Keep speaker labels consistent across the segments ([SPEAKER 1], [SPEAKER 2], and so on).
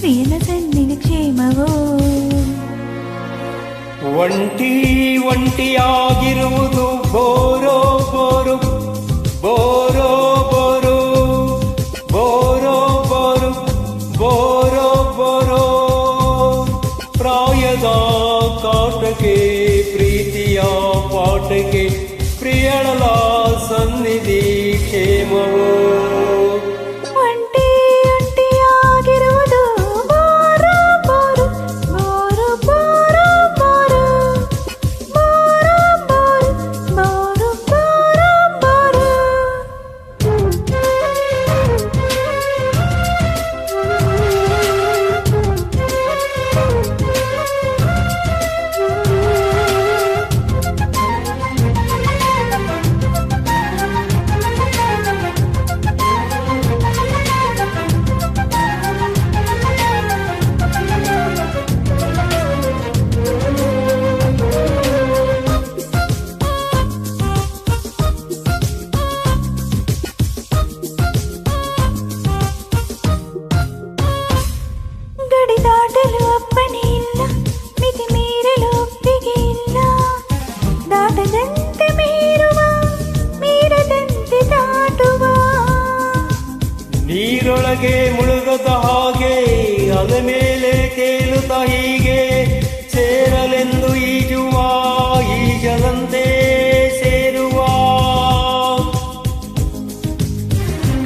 [SPEAKER 1] ಪ್ರಿಯನ ಸನ್ನಿಧಿ ಕ್ಷೇಮವೋ.
[SPEAKER 2] ಒಂಟಿ ಒಂಟಿಯಾಗಿರುವುದು ಬೋರೋ ಬೋರು ಬೋರೋ ಬೋರು ಬೋರೋ ಬೋರು ಬೋರೋ ಬೋರೋ. ಪ್ರಾಯದ ಕಾಟಕ್ಕೆ ಪ್ರೀತಿಯ ಪಾಠಕ್ಕೆ ಪ್ರಿಯಳ ಸನ್ನಿಧಿ ಕ್ಷೇಮವೋ.
[SPEAKER 1] ದಾಟಲು ಅಪ್ಪನೇ ಇಲ್ಲ, ಮಿತಿ ಮೀರಲು ಒಪ್ಪಿಗೆ ಇಲ್ಲ. ದಾಟದಂತೆ ಮೀರುವ, ಮೀರದಂತೆ ದಾಟುವ.
[SPEAKER 2] ನೀರೊಳಗೆ ಮುಳುಗದ ಹಾಗೆ ಅದ ಮೇಲೆ ತೇಲುತ್ತ ಹೀಗೆ ಸೇರಲೆಂದು ಈಜುವ, ಈಜದಂತೆ ಸೇರುವ.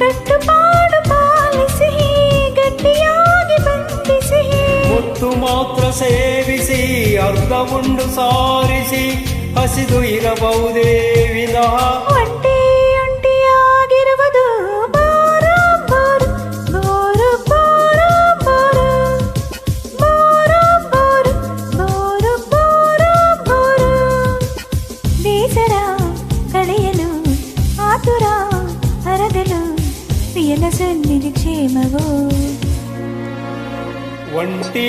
[SPEAKER 1] ಕಟ್ಟುಪಾಡು ಪಾಲಿಸಿ ಗಟ್ಟಿಯಾಗಿ ಬಂಧಿಸಿ,
[SPEAKER 2] ಮುತ್ತು ಮಾತ್ರ ಸೇವಿಸಿ ಅರ್ಧ ಉಂಡು ಸಾರಿಸಿ ಹಸಿದು ಇರಬಹುದೇ ವಿನಃ
[SPEAKER 1] ಒಂಟಿ ಒಂಟಿಯಾಗಿರುವುದು bore bore bore bore bore bore bore bore bore. ಬೇಸರ ಕಳೆಯಲು ಆತುರ ಹರಗಲು ಪ್ರಿಯನ ಸನ್ನಿಧಿ ಕ್ಷೇಮವೋ.
[SPEAKER 2] ಒಂಟಿ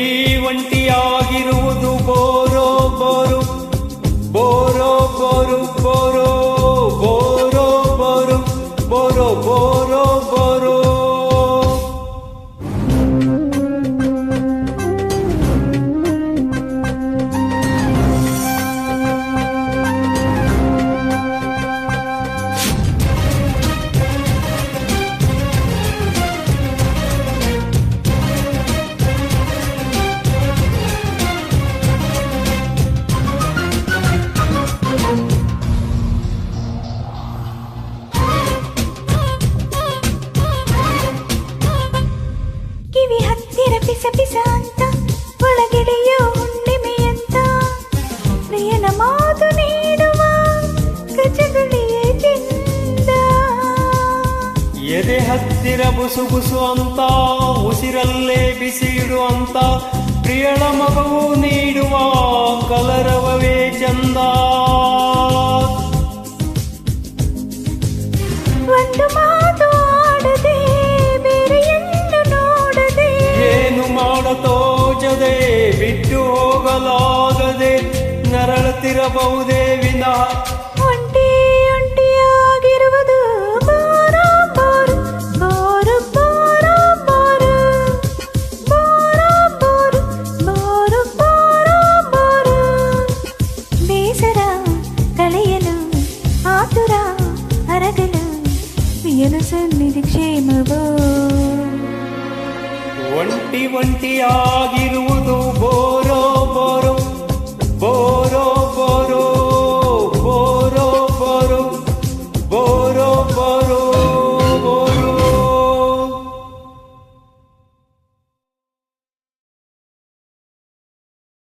[SPEAKER 2] ಒಂಟಿಯಾಗಿರುವುದು ಬೋರೋ ಬೋರು ಬೋರೋ ಬೋರು ಬೋರೋ ಬೋರೋ ಬೋರು ಬೋರೋ ಬೋರೋ ಬೋರೋ.
[SPEAKER 1] ಕಿವಿ ಹತ್ತಿರ ಪಿಸ ಪಿಸ ಅಂತ, ಒಳಗಿಳಿಯೋ ಹುಣ್ಣಿಮೆಯಂತ. ಪ್ರಿಯನ ಮಾತು ನೀಡುವ ಗಜಗುಳಿಯೇ ಚಿಂದ.
[SPEAKER 2] ಎದೆ ಹತ್ತಿರ ಬುಸು ಬುಸು ಅಂತ, ಉಸಿರಲ್ಲೇ ಬಿಸಿ ಇಡುವಂತ ಪ್ರಿಯಳ ಮಗವು ನೀಡುವ ಕಲರವವೇ ಚಂದ.
[SPEAKER 1] ಒಂದು ಮಾತು ಆಡದೆ ಬೇರೆ ಎಂದು ನೋಡದೆ,
[SPEAKER 2] ಏನು ಮಾಡತೋಚದೆ ಬಿಟ್ಟು ಹೋಗಲಾಗದೆ ನರಳುತ್ತಿರಬಹುದೇ ವಿನಃ
[SPEAKER 1] ಒಂಟಿ ಒಂಟಿಯಾಗಿರುವುದು bore bore bore bore bore bore bore bore bore. ಬೇಸರ ಕಳೆಯಲು ಆತುರ ಹರಗಲು ಪ್ರಿಯನ ಸನ್ನಿಧಿ ಕ್ಷೇಮವೋ.
[SPEAKER 2] ಒಂಟಿ ಒಂಟಿಯಾಗಿ